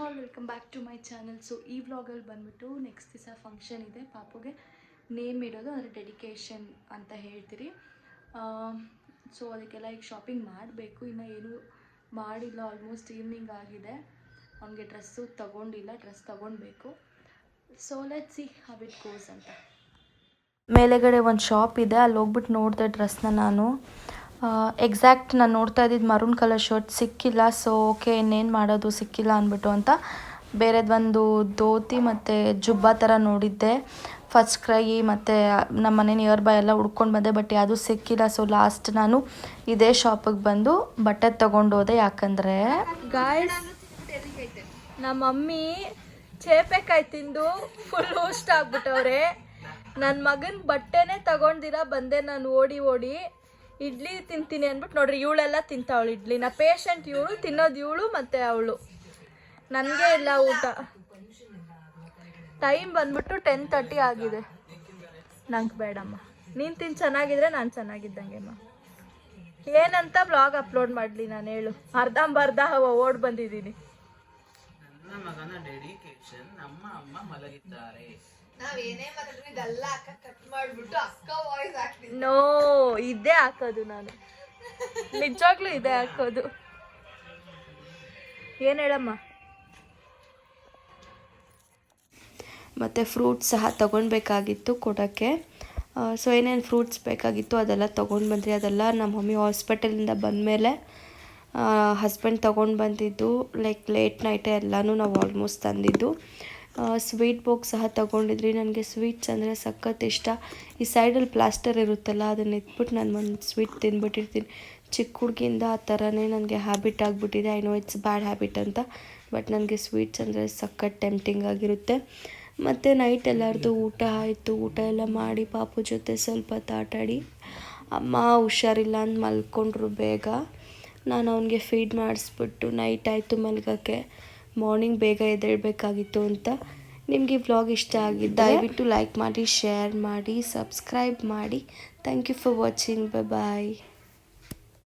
All welcome back to my channel. So ಈ ವ್ಲಾಗಲ್ಲಿ ಬಂದುಬಿಟ್ಟು ನೆಕ್ಸ್ಟ್ ದಿವಸ ಫಂಕ್ಷನ್ ಇದೆ. ಪಾಪುಗೆ ನೇಮ್ ಇಡೋದು, ಅಂದರೆ ಡೆಡಿಕೇಶನ್ ಅಂತ ಹೇಳ್ತೀರಿ. ಸೊ ಅದಕ್ಕೆಲ್ಲ ಈಗ ಶಾಪಿಂಗ್ ಮಾಡಬೇಕು. ಇನ್ನು ಏನೂ ಮಾಡಿಲ್ಲ, ಆಲ್ಮೋಸ್ಟ್ ಈವ್ನಿಂಗ್ ಆಗಿದೆ. ಅವನಿಗೆ ಡ್ರೆಸ್ಸು ತೊಗೊಂಡಿಲ್ಲ, ಡ್ರೆಸ್ ತೊಗೊಳ್ಬೇಕು. So let's see how it goes ಅಂತ. ಮೇಲೆಗಡೆ ಒಂದು ಶಾಪ್ ಇದೆ, ಅಲ್ಲಿ ಹೋಗ್ಬಿಟ್ಟು ನೋಡಿದೆ ಡ್ರೆಸ್ನ ನಾನು. ಎಕ್ಸಾಕ್ಟ್ ನಾನು ನೋಡ್ತಾ ಇದ್ದಿದ್ದು ಮರೂನ್ ಕಲರ್ ಶರ್ಟ್ ಸಿಕ್ಕಿಲ್ಲ. ಸೊ ಓಕೆ, ಇನ್ನೇನು ಮಾಡೋದು, ಸಿಕ್ಕಿಲ್ಲ ಅಂದ್ಬಿಟ್ಟು ಅಂತ ಬೇರೆದೊಂದು ಧೋತಿ ಮತ್ತು ಜುಬ್ಬಾ ಥರ ನೋಡಿದ್ದೆ. ಫಸ್ಟ್ ಕ್ರೈ ಮತ್ತು ನಮ್ಮ ಮನೆ ನಿಯರ್ ಬೈ ಎಲ್ಲ ಹುಡ್ಕೊಂಡು ಬಂದೆ, ಬಟ್ ಯಾವುದೂ ಸಿಕ್ಕಿಲ್ಲ. ಸೊ ಲಾಸ್ಟ್ ನಾನು ಇದೇ ಶಾಪಿಗೆ ಬಂದು ಬಟ್ಟೆ ತೊಗೊಂಡೋದೆ. ಯಾಕಂದರೆ ಗಾಯ್ಸ್, ನಮ್ಮ ಮಮ್ಮಿ ಚೇಪೆಕಾಯಿ ತಿಂದು ಫುಲ್ ಊಷ್ಟ ಆಗ್ಬಿಟ್ಟವ್ರೆ. ನನ್ನ ಮಗನ ಬಟ್ಟೆನೇ ತಗೊಂಡಿರ ಬಂದೆ ನಾನು ಓಡಿ. ಇಡ್ಲಿ ತಿಂತೀನಿ ಅಂದ್ಬಿಟ್ಟು ನೋಡ್ರಿ, ಇವಳೆಲ್ಲ ತಿಂತಾವಳು ಇಡ್ಲಿನ. ಪೇಷಂಟ್ ಇವಳು, ತಿನ್ನೋದು ಇವಳು ಮತ್ತು ಅವಳು. ನನಗೆ ಇಲ್ಲ ಊಟ. ಟೈಮ್ ಬಂದ್ಬಿಟ್ಟು 10:30 ಆಗಿದೆ. ನಂಗೆ ಬೇಡಮ್ಮ, ನೀನು ತಿಂದು ಚೆನ್ನಾಗಿದ್ರೆ ನಾನು ಚೆನ್ನಾಗಿದ್ದಂಗೆಮ್ಮ. ಏನಂತ ಬ್ಲಾಗ್ ಅಪ್ಲೋಡ್ ಮಾಡಲಿ ನಾನು, ಹೇಳು. ಅರ್ಧಂಬರ್ಧ ಓಡ್ ಬಂದಿದ್ದೀನಿ. ನನ್ನ ಮಗನ ಡೆಡಿಕೇಶನ್. ನಮ್ಮ ಅಮ್ಮ ಮಲಗಿದ್ದಾರೆ. ನೋ, ಇದೇ ಹಾಕೋದು ನಾನು, ನಿಜವಾಗ್ಲೂ ಇದೇ ಹಾಕೋದು. ಏನು ಹೇಳಮ್ಮ. ಮತ್ತು ಫ್ರೂಟ್ಸ್ ಸಹ ತೊಗೊಳ್ಬೇಕಾಗಿತ್ತು ಕೊಡೋಕ್ಕೆ. ಸೊ ಏನೇನು ಫ್ರೂಟ್ಸ್ ಬೇಕಾಗಿತ್ತು ಅದೆಲ್ಲ ತೊಗೊಂಡು ಬಂದ್ರಿ. ಅದೆಲ್ಲ ನಮ್ಮ ಮಮ್ಮಿ ಹಾಸ್ಪಿಟಲಿಂದ ಬಂದಮೇಲೆ ಹಸ್ಬೆಂಡ್ ತೊಗೊಂಡು ಬಂದಿದ್ದು. ಲೈಕ್ ಲೇಟ್ ನೈಟೇ ಎಲ್ಲನೂ ನಾವು ಆಲ್ಮೋಸ್ಟ್ ತಂದಿದ್ದು. ಸ್ವೀಟ್ ಬಾಕ್ಸ್ ಸಹ ತೊಗೊಂಡಿದ್ರಿ. ನನಗೆ ಸ್ವೀಟ್ಸ್ ಅಂದರೆ ಸಖತ್ ಇಷ್ಟ. ಈ ಸೈಡಲ್ಲಿ ಪ್ಲಾಸ್ಟರ್ ಇರುತ್ತಲ್ಲ, ಅದನ್ನು ಎತ್ಬಿಟ್ಟು ನಾನು ಒಂದು ಸ್ವೀಟ್ ತಿಂದ್ಬಿಟ್ಟಿರ್ತೀನಿ. ಚಿಕ್ಕ ಹುಡುಗಿಯಿಂದ ಆ ಥರನೇ ನನಗೆ ಹ್ಯಾಬಿಟ್ ಆಗಿಬಿಟ್ಟಿದೆ. I know it's bad habit ಅಂತ, ಬಟ್ ನನಗೆ ಸ್ವೀಟ್ಸ್ ಅಂದರೆ ಸಖತ್ ಟೆಂಪ್ಟಿಂಗ್ ಆಗಿರುತ್ತೆ. ಮತ್ತು ನೈಟ್ ಎಲ್ಲರದು ಊಟ ಆಯಿತು. ಊಟ ಎಲ್ಲ ಮಾಡಿ ಪಾಪು ಜೊತೆ ಸ್ವಲ್ಪ ಆಟಾಡಿ ಅಮ್ಮ ಹುಷಾರಿಲ್ಲ ಅಂತ ಮಲ್ಕೊಂಡ್ರು ಬೇಗ. ನಾನು ಅವನಿಗೆ ಫೀಡ್ ಮಾಡಿಸ್ಬಿಟ್ಟು ನೈಟ್ ಆಯಿತು ಮಲ್ಗೋಕ್ಕೆ. ಮಾರ್ನಿಂಗ್ ಬೇಗ ಎದ್ದೇಳಬೇಕಾಗಿತ್ತು ಅಂತ. ನಿಮಗೆ ಈ ವ್ಲಾಗ್ ಇಷ್ಟ ಆಗಿದ್ದು ದಯವಿಟ್ಟು ಲೈಕ್ ಮಾಡಿ, ಶೇರ್ ಮಾಡಿ, ಸಬ್ಸ್ಕ್ರೈಬ್ ಮಾಡಿ. Thank you for watching. Bye.